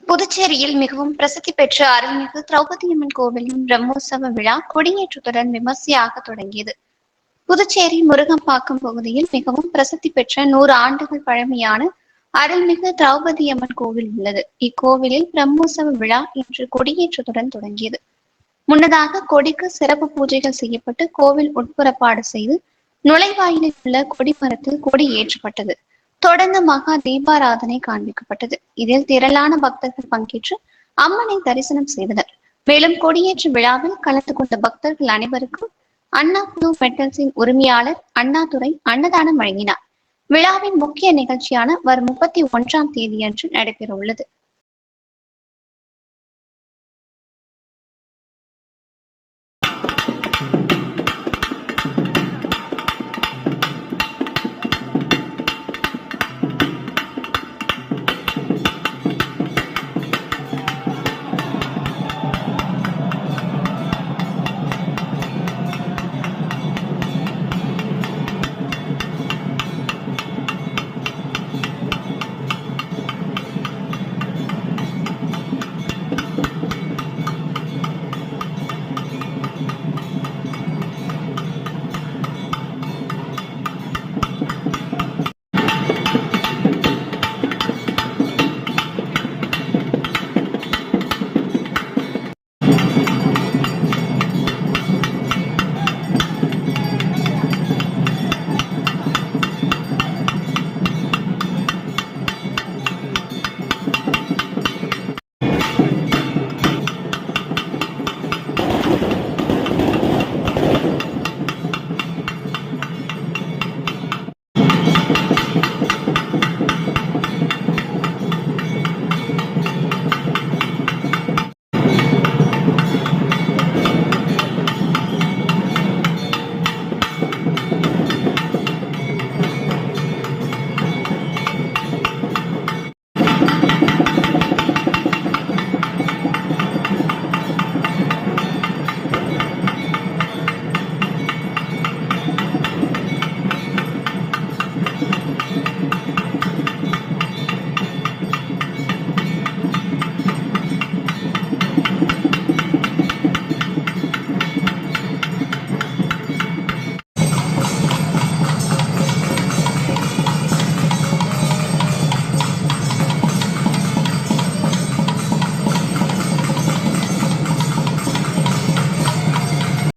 புதுச்சேரியில் மிகவும் பிரசித்தி பெற்ற அருள்மிகு திரௌபதியம்மன் கோவிலின் பிரம்மோற்சவ விழா கொடியேற்றத்துடன் விமர்சையாக தொடங்கியது. புதுச்சேரி முருகம்பாக்கம் பகுதியில் மிகவும் பிரசித்தி பெற்ற 100 ஆண்டுகள் பழமையான அருள்மிகு திரௌபதியம்மன் கோவில் உள்ளது. இக்கோவிலில் பிரம்மோற்சவ விழா இன்று கொடியேற்றத்துடன் தொடங்கியது. முன்னதாக கொடிக்கு சிறப்பு பூஜைகள் செய்யப்பட்டு கோவில் உட்புறப்பாடு செய்து நுழைவாயிலில் உள்ள கொடிமரத்தில் கொடி ஏற்றப்பட்டது. தொடர்ந்து மகா தீபாராதனை காண்பிக்கப்பட்டது. இதில் திரளான பக்தர்கள் பங்கேற்று அம்மனை தரிசனம் செய்தனர். மேலும் கொடியேற்ற விழாவில் கலந்து கொண்ட பக்தர்கள் அனைவருக்கும் அண்ணா ப்ளூ மெட்டல்ஸின் உரிமையாளர் அண்ணாதுரை அன்னதானம் வழங்கினார். விழாவின் முக்கிய நிகழ்ச்சியான வரும் 31ஆம் தேதியன்று நடைபெற உள்ளது.